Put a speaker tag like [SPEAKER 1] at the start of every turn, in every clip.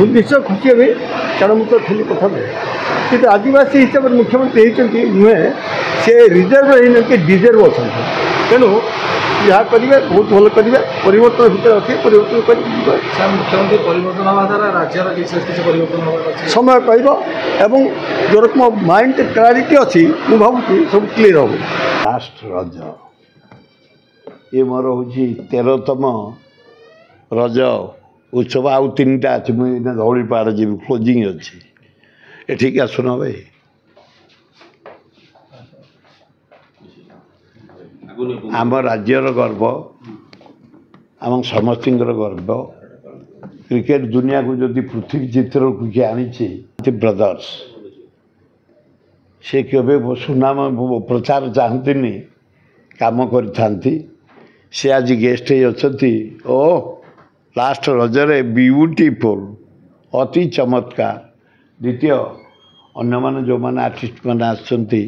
[SPEAKER 1] निश्चय खुशी हे कारण मुझे थी प्रथम कि आदिवासी हिसाब से मुख्यमंत्री होती नुहे से रिजर्व होती डिजर्व अच्छा तेणु यहाँ करेंगे बहुत भल करेंगे परिवर्तन भितर अच्छे परिवर्तन कर
[SPEAKER 2] मुख्यमंत्री परिवर्तन हवा द्वारा राज्यर विशेष किसी परिवर्तन
[SPEAKER 1] समय कह जो रकम माइंड क्लारिटी अच्छी मुझे भावी सब क्लीयर हम लास्ट रज ये मोर हूँ 13तम रज उत्सव आउ 3टा अच्छे मुझे धौलीपाड़ जी क्लोजिंग अच्छी एठिक आसुन भाई आम राज्यर गर्व आम समस्त गर्व क्रिकेट दुनिया को जदि पृथ्वी चित्र को किए आनी ब्रदर्स से केवे सुनाम प्रचार चाहती काम करी से आज गेस्ट अच्छी ओ लास्ट रजरे ब्यूटीफुल अति चमत्कार द्वितीय अन्य माने जो माने आर्टिस्ट मैंने आसछंती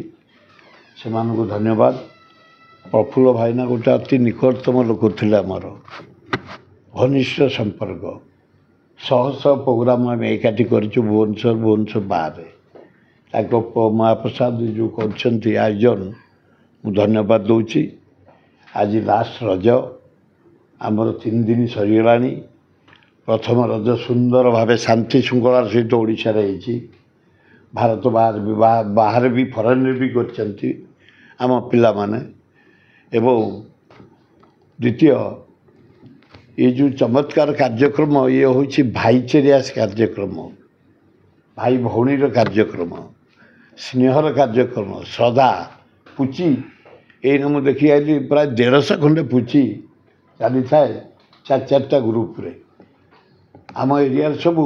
[SPEAKER 1] से मानक धन्यवाद प्रफुल्ल भाईना गोटे अति निकटतम लोक थे आमर घनिष्ठ संपर्क शह शह प्रोग्राम आम एकाठी कर भुवनेश्वर बाहर महाप्रसाद जो कर आयोजन मु धन्यवाद दूची आज लास्ट रज आमर 3 दिन सरीगला प्रथम रज सुंदर भाव शांति श्रृंखलार सहित ओडिशा रे भारत बाहर भी फरेन भी करछंती आम पिला माने एवं द्वितीय ये जो चमत्कार कार्यक्रम ये हूँ भाईचेरियास कार्यक्रम भाई भौणीर कार्यक्रम स्नेहर कार्यक्रम श्रद्धा पुची ये मुझे देखी आई प्राय 150 खंडे पुची चली थाए 4-4टा ग्रुप रे आम एरिया सब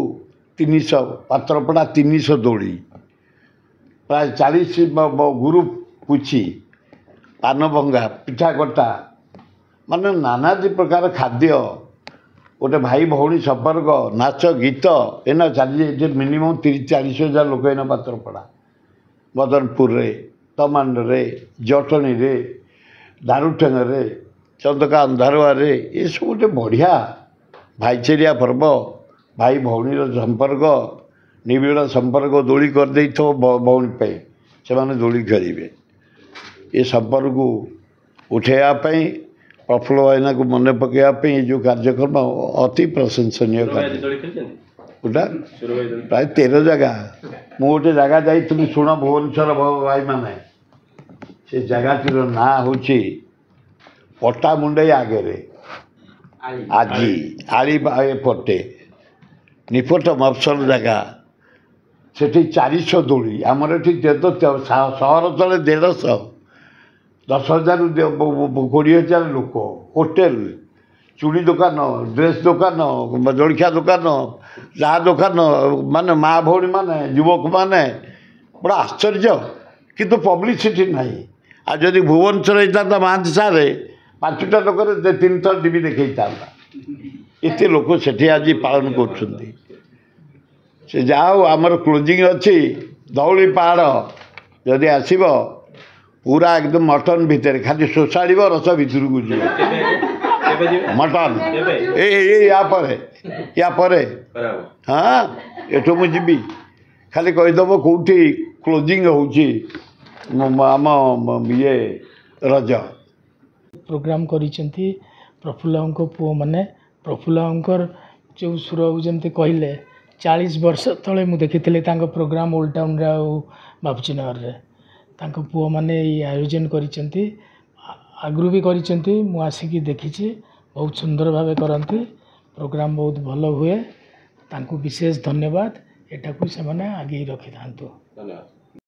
[SPEAKER 1] 300 पात्रपड़ा 300 दौड़ी प्राय 40 ग्रुप पुची पान भंगा पिठा कटा माने नानादी प्रकार खाद्य गोटे भाई भौणी संपर्क नाच गीत एना चली मिनिमम 30-40 हजार लोक एना पात्रपड़ा मदनपुर रे तमांड रे जटणी रे दारुठेंग रे चंदका अंधारुआ रे ये सब गोटे बढ़िया भाईचेरिया पर्व भाई भौणीर संपर्क निबिड़ संपर्क दोली कर दे भौणी पे से माने दोली खेलिए ये संपर्क को उठाइवाई प्रफुल्ल भाईना को मन पकड़ापी जो कार्यक्रम अति प्रशंसनीय गोटा प्राय 13 जगह मु गोटे जगह जाइली शुण भुवनेश्वर भाई माने से जगहटीर ना हूँ पट्टामुंडई आगे आज आली पटे निपट मफसल जगह से 400 दोली आमर सहर तले 150 10,000 20,000 लोक होटेल चूड़ी दुकान ड्रेस दुकान जलखिया दुकान जहाँ दुकान माने माँ भौणी माने युवक माने बड़ा आश्चर्य किंतु पब्लिसिटी नहीं आ जदि भुवनेश्वर होता महांती सारे 5टा लोक 3 थर टीवी देखा एत लोक से आज पालन कर जाओ आमर क्लोजिंग अच्छी धौली पहाड़ जदि आसब पूरा एकदम मटन भितर खाली शोषाड़ रस भितर को जी मटन या हाँ एठो मुझे खाली कहीदेव कौटी क्लोजिंग होम ये रज
[SPEAKER 3] प्रोग्राम करिसेंती प्रफुल्ल पुओ माने प्रफुल्ल जो सुर जमती कहले 40 वर्ष तले मु देखी प्रोग्राम ओल्ड टाउन रे बाबूजीनगर रे पुओ माने आयोजन करिसेंती आगु भी करिसेंती मु आसिकी देखी बहुत सुंदर भाव करती प्रोग्राम बहुत भल हुए तांको विशेष धन्यवाद एटा को से माने आगे रखि थांतु।